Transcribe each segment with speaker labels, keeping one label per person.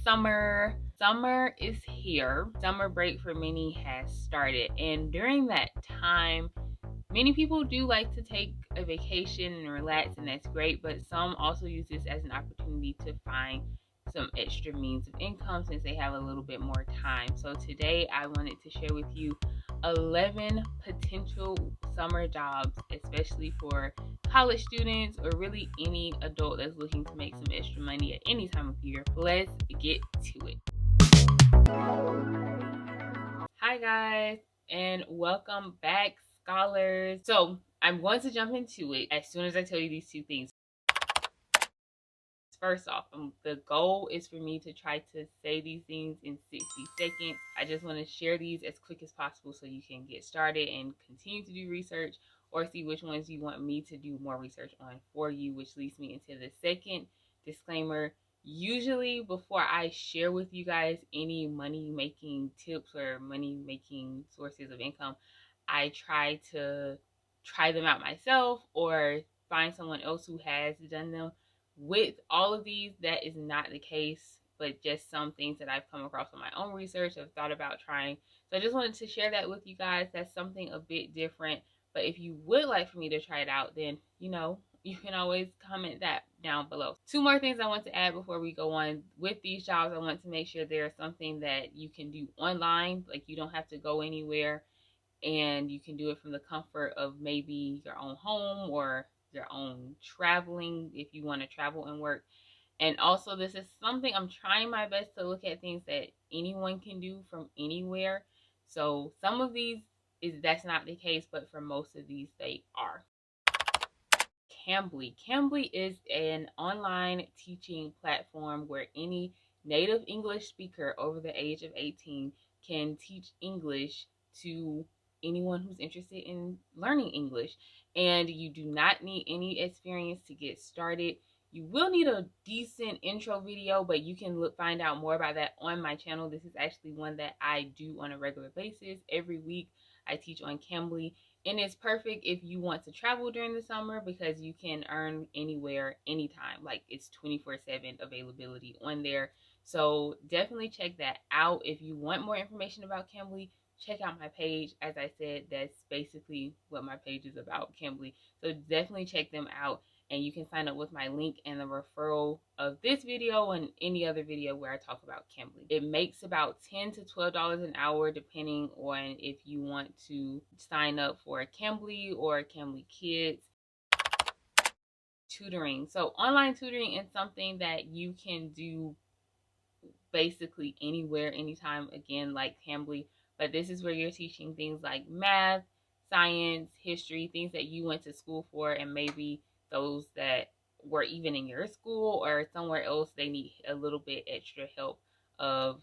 Speaker 1: Summer is here. Summer break for many has started, and during that time, many people do like to take a vacation and relax, and that's great, but some also use this as an opportunity to find some extra means of income since they have a little bit more time. So today I wanted to share with you 11 potential summer jobs, especially for college students or really any adult that's looking to make some extra money at any time of year. Let's get to it. Hi guys, and welcome back, scholars. So I'm going to jump into it as soon as I tell you these two things. First off, the goal is for me to try to say these things in 60 seconds. I just want to share these as quick as possible so you can get started and continue to do research or see which ones you want me to do more research on for you, which leads me into the second disclaimer. Usually before I share with you guys any money making tips or money making sources of income, I try to try them out myself or find someone else who has done them. With all of these, that is not the case, but just some things that I've come across in my own research, I've thought about trying. So I just wanted to share that with you guys. That's something a bit different. But if you would like for me to try it out, then, you can always comment that down below. Two more things I want to add before we go on. With these jobs, I want to make sure there's something that you can do online, like you don't have to go anywhere, and you can do it from the comfort of maybe your own home or your own traveling if you want to travel and work. And also, this is something I'm trying my best to look at things that anyone can do from anywhere. So some of these that's not the case, but for most of these they are. Cambly. Cambly is an online teaching platform where any native English speaker over the age of 18 can teach English to anyone who's interested in learning English. And you do not need any experience to get started. You will need a decent intro video, but you can find out more about that on my channel. This is actually one that I do on a regular basis. Every week I teach on Cambly. And it's perfect if you want to travel during the summer because you can earn anywhere, anytime. Like it's 24/7 availability on there. So definitely check that out. If you want more information about Cambly, check out my page. As I said, that's basically what my page is about, Cambly. So definitely check them out. And you can sign up with my link and the referral of this video and any other video where I talk about Cambly. It makes about $10 to $12 an hour depending on if you want to sign up for Cambly or Cambly Kids. Tutoring. So online tutoring is something that you can do basically anywhere, anytime, again, like Cambly. But this is where you're teaching things like math, science, history, things that you went to school for, and maybe those that were even in your school or somewhere else, they need a little bit extra help of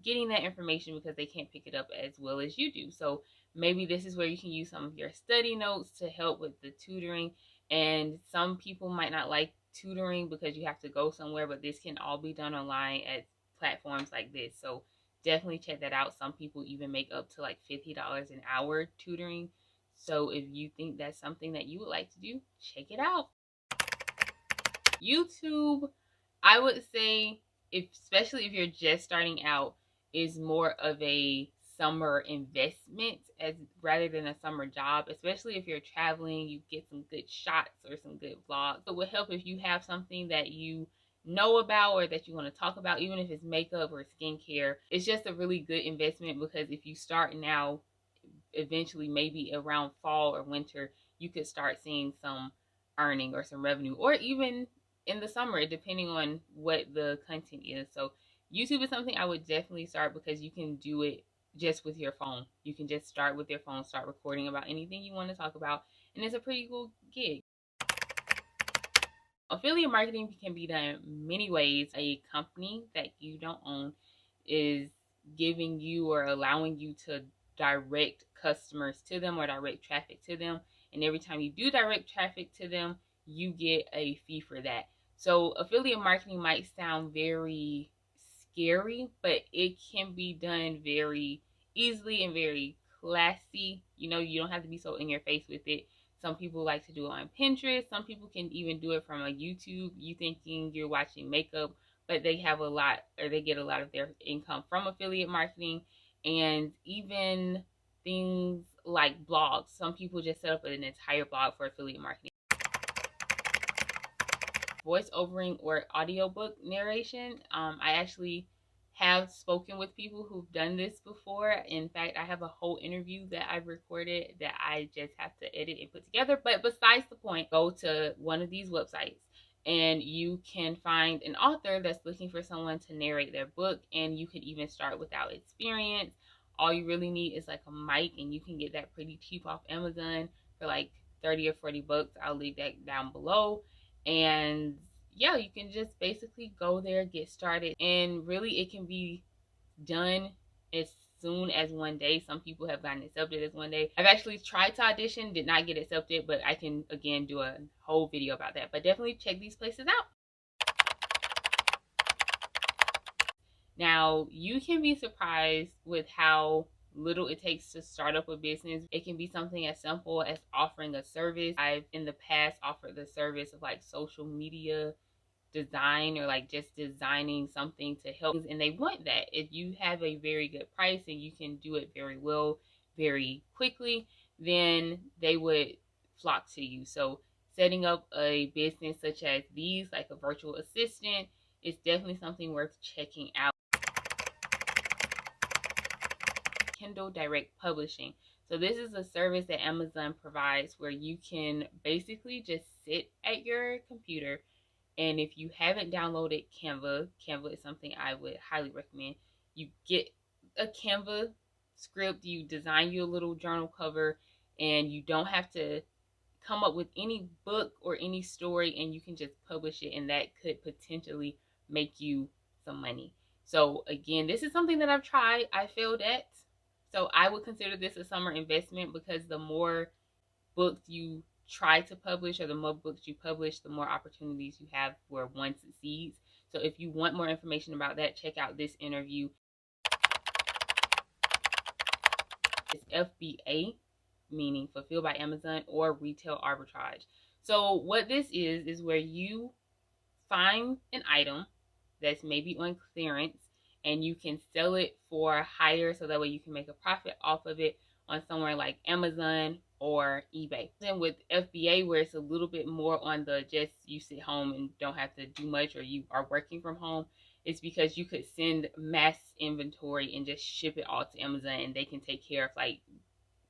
Speaker 1: getting that information because they can't pick it up as well as you do. So maybe this is where you can use some of your study notes to help with the tutoring. And some people might not like tutoring because you have to go somewhere, but this can all be done online at platforms like this. So definitely check that out. Some people even make up to like $50 an hour tutoring. So if you think that's something that you would like to do, check it out. YouTube, I would say, especially if you're just starting out, is more of a summer investment as rather than a summer job. Especially if you're traveling, you get some good shots or some good vlogs. It would help if you have something that you know about or that you want to talk about, even if it's makeup or skincare. It's just a really good investment because if you start now, eventually maybe around fall or winter, you could start seeing some earning or some revenue, or even in the summer, depending on what the content is. So YouTube is something I would definitely start because you can do it just with your phone. You can just start with your phone, start recording about anything you want to talk about, and it's a pretty cool gig. Affiliate marketing can be done many ways. A company that you don't own is giving you or allowing you to direct customers to them or direct traffic to them. And every time you do direct traffic to them, you get a fee for that. So affiliate marketing might sound very scary, but it can be done very easily and very classy. You don't have to be so in your face with it. Some people like to do it on Pinterest. Some people can even do it from a YouTube. You thinking you're watching makeup but they have a lot, or they get a lot of their income from affiliate marketing. And even things like blogs. Some people just set up an entire blog for affiliate marketing. Voiceovering or audiobook narration. I actually have spoken with people who've done this before. In fact, I have a whole interview that I've recorded that I just have to edit and put together. But besides the point, go to one of these websites and you can find an author that's looking for someone to narrate their book, and you could even start without experience. All you really need is like a mic, and you can get that pretty cheap off Amazon for like 30 or 40 bucks. I'll leave that down below. And yeah, you can just basically go there, get started, and really it can be done as soon as one day. Some people have gotten accepted as one day. I've actually tried to audition, did not get accepted, but I can again do a whole video about that. But definitely check these places out. Now, you can be surprised with how little it takes to start up a business. It can be something as simple as offering a service. I've in the past offered the service of like social media design, or like just designing something to help, and they want that. If you have a very good price and you can do it very well, very quickly, then they would flock to you. So setting up a business such as these, like a virtual assistant, is definitely something worth checking out. Kindle Direct Publishing. So this is a service that Amazon provides where you can basically just sit at your computer, and if you haven't downloaded Canva is something I would highly recommend. You get a Canva script, you design you a little journal cover, and you don't have to come up with any book or any story, and you can just publish it, and that could potentially make you some money. So again, this is something that I've tried, I failed at. So I would consider this a summer investment, because the more books you try to publish, or the more books you publish, the more opportunities you have where one succeeds. So if you want more information about that, check out this interview. It's FBA, meaning Fulfilled by Amazon, or retail arbitrage. So what this is where you find an item that's maybe on clearance, and you can sell it for higher, so that way you can make a profit off of it on somewhere like Amazon or eBay. Then with FBA, where it's a little bit more on the just you sit home and don't have to do much, or you are working from home, it's because you could send mass inventory and just ship it all to Amazon, and they can take care of like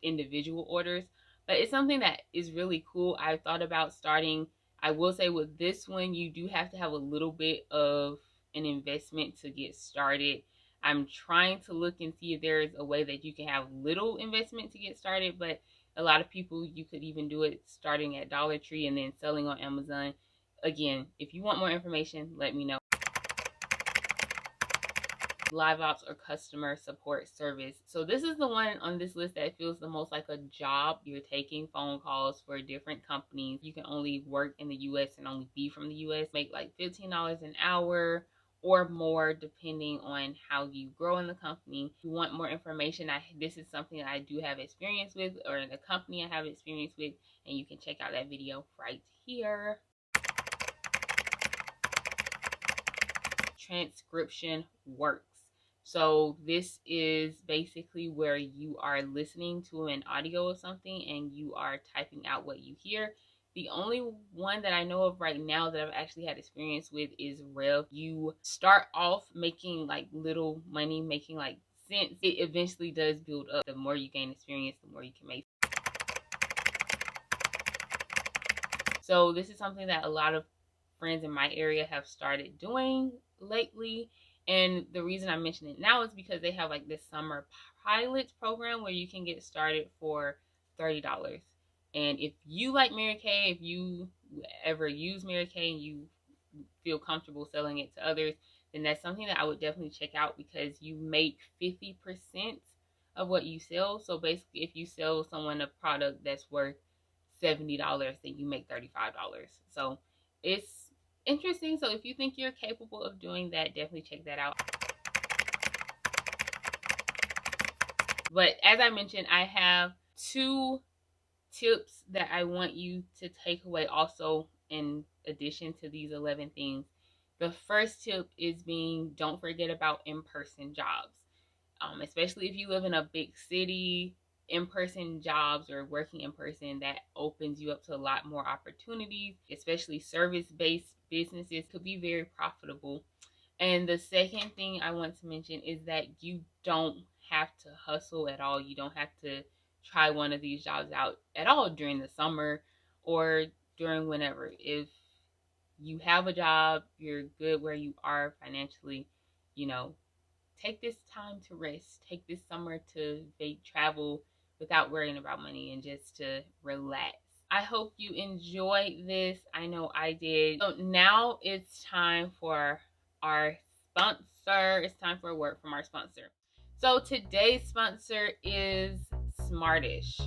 Speaker 1: individual orders. But it's something that is really cool. I thought about starting. I will say with this one, you do have to have a little bit of an investment to get started. I'm trying to look and see if there is a way that you can have little investment to get started, but a lot of people, you could even do it starting at Dollar Tree and then selling on Amazon. Again, if you want more information, let me know. Live ops or customer support service. So this is the one on this list that feels the most like a job. You're taking phone calls for different companies. You can only work in the US and only be from the US. Make like $15 an hour or more, depending on how you grow in the company. If you want more information, this is something I do have experience with, or the company I have experience with, and you can check out that video right here. Transcription works. So this is basically where you are listening to an audio of something and you are typing out what you hear. The only one that I know of right now that I've actually had experience with is Rev. You start off making like little money, making like cents. It eventually does build up. The more you gain experience, the more you can make. So this is something that a lot of friends in my area have started doing lately. And the reason I mention it now is because they have like this summer pilot program where you can get started for $30. And if you like Mary Kay, if you ever use Mary Kay and you feel comfortable selling it to others, then that's something that I would definitely check out, because you make 50% of what you sell. So basically, if you sell someone a product that's worth $70, then you make $35. So it's interesting. So if you think you're capable of doing that, definitely check that out. But as I mentioned, I have 2 tips that I want you to take away also, in addition to these 11 things. The first tip is don't forget about in-person jobs. Especially if you live in a big city, in-person jobs or working in person, that opens you up to a lot more opportunities, especially service-based businesses could be very profitable. And the second thing I want to mention is that you don't have to hustle at all. You don't have to try one of these jobs out at all during the summer or during whenever. If you have a job, you're good where you are financially, you know, take this time to rest. Take this summer to travel without worrying about money and just to relax. I hope you enjoyed this. I know I did. So now it's time for our sponsor. It's time for a word from our sponsor. So today's sponsor is Smartish.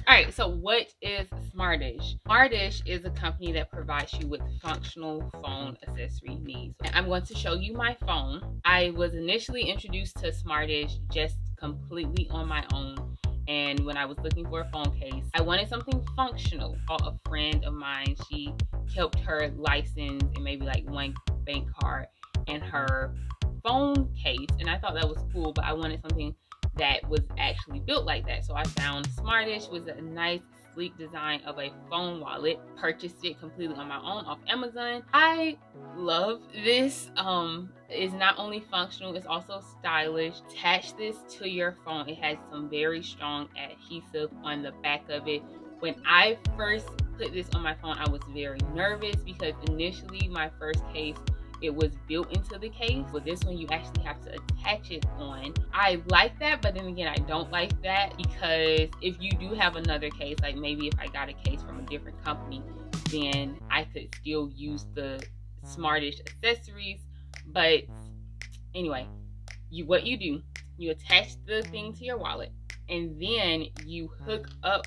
Speaker 1: All right, so what is Smartish? Smartish is a company that provides you with functional phone accessory needs. I'm going to show you my phone. I was initially introduced to Smartish just completely on my own. And when I was looking for a phone case, I wanted something functional. A friend of mine, she kept her license and maybe like one bank card and her phone case. And I thought that was cool, but I wanted something that was actually built like that. So I found Smartish was a nice sleek design of a phone wallet. Purchased it completely on my own off Amazon. I love this. It's not only functional, it's also stylish. Attach this to your phone. It has some very strong adhesive on the back of it. When I first put this on my phone, I was very nervous because initially my first case, it was built into the case. With this one, you actually have to attach it on. I like that, but then again, I don't like that because if you do have another case, like maybe if I got a case from a different company, then I could still use the Smartish accessories. But anyway, what you do, you attach the thing to your wallet, and then you hook up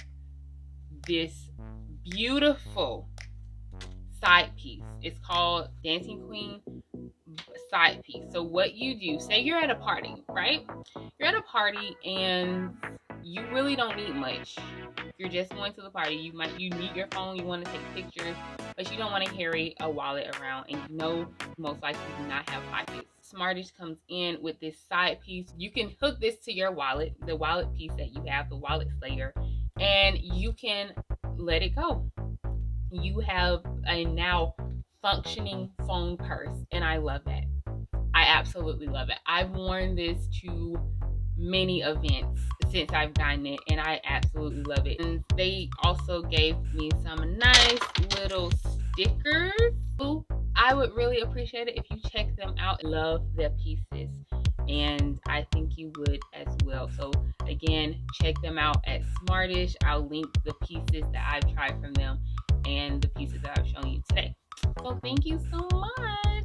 Speaker 1: this beautiful side piece. It's called Dancing Queen side piece. So what you do, say you're at a party, right? You're at a party and you really don't need much. You're just going to the party. You need your phone, you want to take pictures, but you don't want to carry a wallet around, and you know most likely do not have pockets. Smartish comes in with this side piece. You can hook this to your wallet, the wallet piece that you have, the wallet slayer, and you can let it go. You have a now functioning phone purse, and I love that. I absolutely love it. I've worn this to many events since I've gotten it, and I absolutely love it. And they also gave me some nice little stickers. I would really appreciate it if you check them out. I love their pieces, and I think you would as well. So again, check them out at Smartish. I'll link the pieces that I've tried from them and the pieces that I've shown you today. So thank you so much.